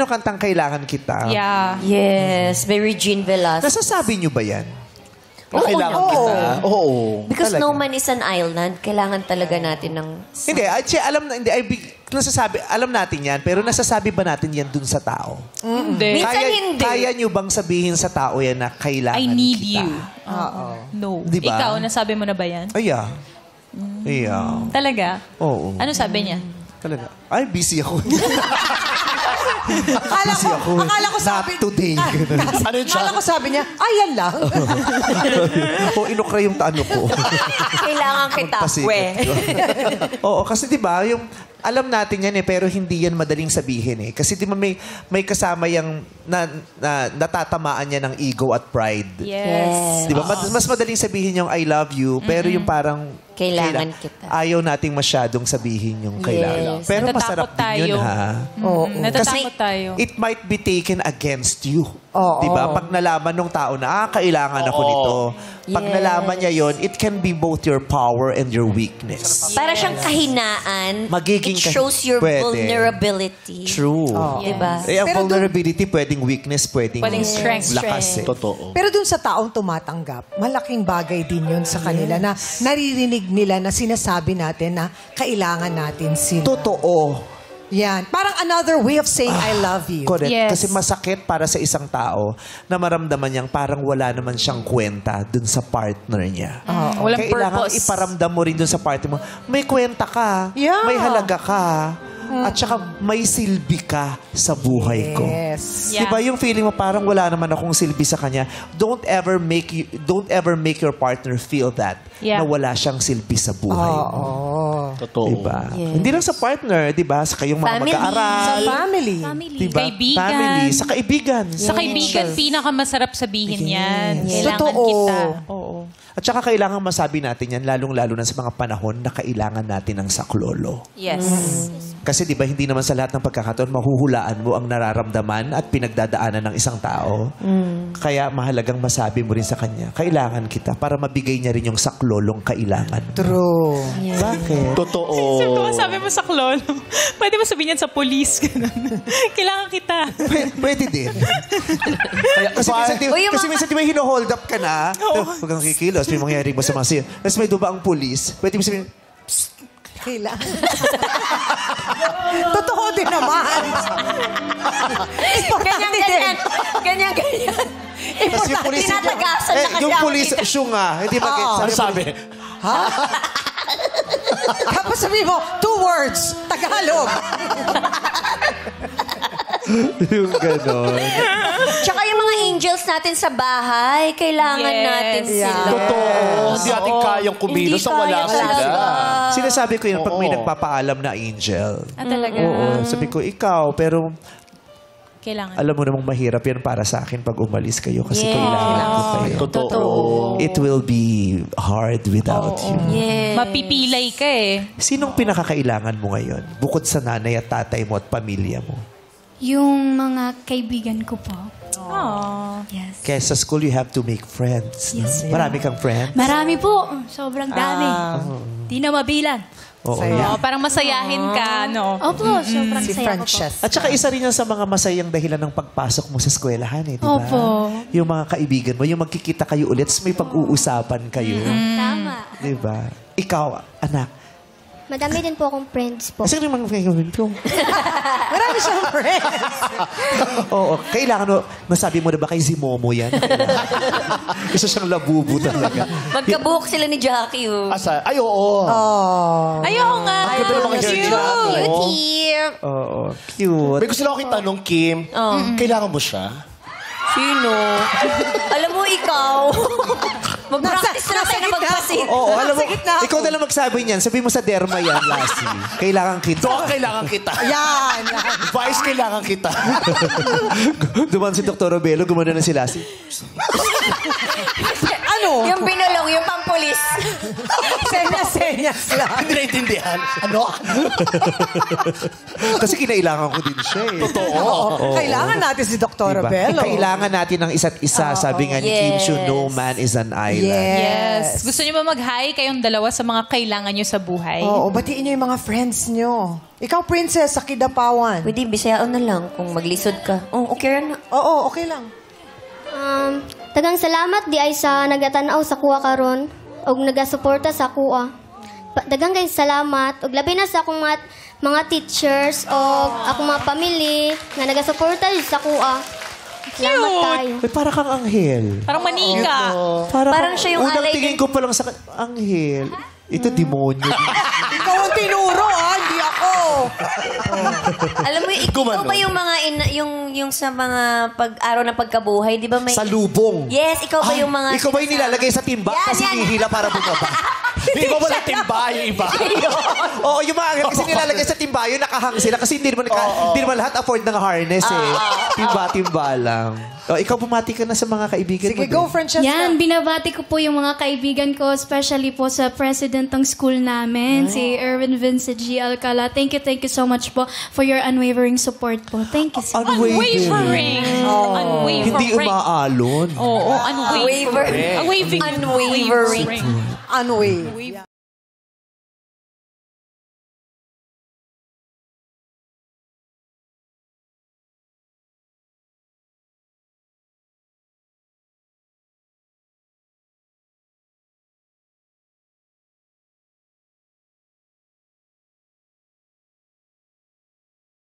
yung kantang Kailangan Kita? Yeah. Yes, by Regine Velasquez. Nasasabi niyo ba yan? Kailangan kita. Oo. Because Talaga. no man is an island, kailangan talaga natin ng... Hindi, alam natin yan, pero nasasabi ba natin yan dun sa tao? Hindi. Minsan hindi. Kaya nyo bang sabihin sa tao yan na kailangan I need kita? you. No. Di ba? Ikaw, nasabi mo na ba yan? Ay, yeah. Yeah. Talaga? Oo. Ano sabi niya? Talaga. Ay, busy ako. Akala ko sabi... Not today. Ano yun siya? Akala ko sabi niya, yan lang. O, inukra yung tano ko. Kailangan kita, Magpasikip. we. Oo, kasi di ba yung alam natin yan pero hindi yan madaling sabihin Kasi di ba may kasama yung natatamaan niya ng ego at pride. Yes. Di ba? Mas madaling sabihin yung I love you, pero yung parang Kailangan kita. ayaw nating masyadong sabihin yung kailangan. Yes. Pero Natatakot masarap din yun, tayo. ha? Oo. Natatakot tayo. It might be taken against you. Oo. Di ba? Pag nalaman ng tao na, kailangan ako nito. Pag Yes. nalaman niya yon, it can be both your power and your weakness. Para siyang kahinaan, Magiging it shows your pwede. vulnerability. True. Diba? Eh, ang Pero vulnerability, pwedeng weakness, pwedeng strength. lakas Totoo. Pero dun sa taong tumatanggap, malaking bagay din yun sa kanila na naririnig nila na sinasabi natin na kailangan natin sila. Totoo. Yan. Parang another way of saying I love you. Correct. Yes. Kasi masakit para sa isang tao na maramdaman niyang parang wala naman siyang kwenta dun sa partner niya. Walang Kailangan purpose. iparamdam mo rin dun sa partner mo, may kwenta ka, Yeah. may halaga ka, at saka may silbi ka sa buhay ko. Yes. Yeah. Diba yung feeling mo parang wala naman akong silbi sa kanya, don't ever make your partner feel that Yeah. na wala siyang silbi sa buhay mo. Totoo. Diba? Yes. Hindi lang sa partner, diba? Sa kayong mga Family. mag-aaral. Sa family. Diba? Kaibigan. Family. Sa kaibigan. Sa kaibigan, pinakamasarap sabihin yan. Yes. Kailangan Totoo. kita. Oo. At saka kailangan masabi natin yan, lalong-lalo na sa mga panahon na kailangan natin ng saklolo. Yes. Kasi di ba hindi naman sa lahat ng pagkakataon mahuhulaan mo ang nararamdaman at pinagdadaanan ng isang tao. Kaya mahalagang masabi mo rin sa kanya, kailangan kita para mabigay niya rin yung saklolong kailangan. True. Bakit? Totoo. Sino sabi mo sa klolo? Pwede mo sabihin yan sa police. Kailangan kita. Pwede din. Kasi minsan di ba hino-hold up ka na, huwag kang kikilos, may mangyayari mo sa mga siya. Tapos may duba ang police, pwede mo sabihin, Kailangan. Totoo din naman. Importante din. Ganyan. tapos yung police, Tinatagasan na kasi yung ako police, dito. syunga, hindi ba? Ano sabi? Tapos sabihin mo, 2 words, Tagalog. yung ganon. Tsaka yung mga angels natin sa bahay, kailangan Yes. natin sila. Totoo. Hindi natin kayang kumilos Hindi ang wala kaya sila. talaga. Sinasabi ko yun pag may Oo. nagpapaalam na angel. Talaga? Oo. Sabi ko, ikaw, pero Kailangan. alam mo namang mahirap yan para sa akin pag umalis kayo kasi kailangan ko kayo. Totoo. It will be hard without you. Yes. Mapipilay ka eh. Sinong pinakakailangan mo ngayon? Bukod sa nanay at tatay mo at pamilya mo. Yung mga kaibigan ko po. Aww. Yes. Kaya sa school, you have to make friends. No? Yes. Marami kang friends. Marami po. Sobrang dami. Di na mabilang. Oo. Oo, parang masayahin ka, no? Opo, sobrang Si saya ko po. Francesca. At saka isa rin yan sa mga masayang dahilan ng pagpasok mo sa eskwelahan, di ba? Opo. Yung mga kaibigan mo, yung magkikita kayo ulit, tapos may pag-uusapan kayo. Tama. Di ba? Ikaw, anak. Madami din po akong friends po. Kasi naman gagawin ko. Marami siyang friends. Oo, kailangan mo, masabi mo na ba kay Zimomo yan? Isa siyang labubo talaga. Magkabuhok sila ni Jackie, oh. Asa? Ay, oo. Ayaw nga. Ang ganda ng mga hair niya. Cute. Oo, cute. May gusto lang akong tanong, Kim. Kailangan mo siya? Sino? Alam mo, ikaw. Mag-practice na tayo na magpasit. Oo, alam mo, Nasa gitna ako. ikaw na lang magsabi niyan. Sabi mo sa derma yan, Lassie. Kailangan kita. Doon kailangan kita. Yan. Vice, kailangan kita. Duman si Dr. Robelo, gumano na si Lassie. Ano? Yung binulong, yung pampulis. Senyas lang. Hindi naintindihan. Ano? Kasi kinailangan ko din siya eh. Totoo. Kailangan natin si Dr. Diba? Bello. Kailangan natin ng isa't isa. Sabi nga ni Kim Chiu, no man is an island. Yes. Gusto niyo ba mag-hi kayong dalawa sa mga kailangan niyo sa buhay? Oo, batiin niyo yung mga friends niyo. Ikaw, princess, sa Kidapawan. Pwede, bisayaan na lang kung maglisod ka. Oh, okay na. Oo, okay lang. Tagang salamat di ay sa nagatanaw sa kuha karon og nagasuporta sa kuha. Dagang kay salamat og labi na sa akong mga teachers o akong mga family nga nagasuporta sa kuha. Salamat kayo. Ay, para kang anghel. Parang manika. Parang siya yung unang alay tingin din. ko pa lang sa anghel. Ito, demonyo. Ikaw ang tinuro, hindi ako. Alam mo, ikaw ba yung mga, yung sa mga araw na pagkabuhay, di ba may... Sa lubong. Yes, ikaw ba yung mga... Ikaw ba yung nilalagay sa timba? Yan, Kasi yan. nihila para bumaba. Di ba wala timba yung iba? Oo, yung mga anghel kasi nilalagay sa timba, yun nakahang sila. Kasi hindi naman lahat afford ng harness eh. Timba-timba lang. O, ikaw bumati ka na sa mga kaibigan Sige, mo. go, Francesca. Yan, binabati ko po yung mga kaibigan ko, especially po sa president ng school namin, si Erwin Vincent G. Alcala. Thank you so much po for your unwavering support po. Thank you so much. Unwavering. Unwavering. Hindi umaalon. Oo, unwavering. Unwavering. Unwavering. Unwavering. Unwave.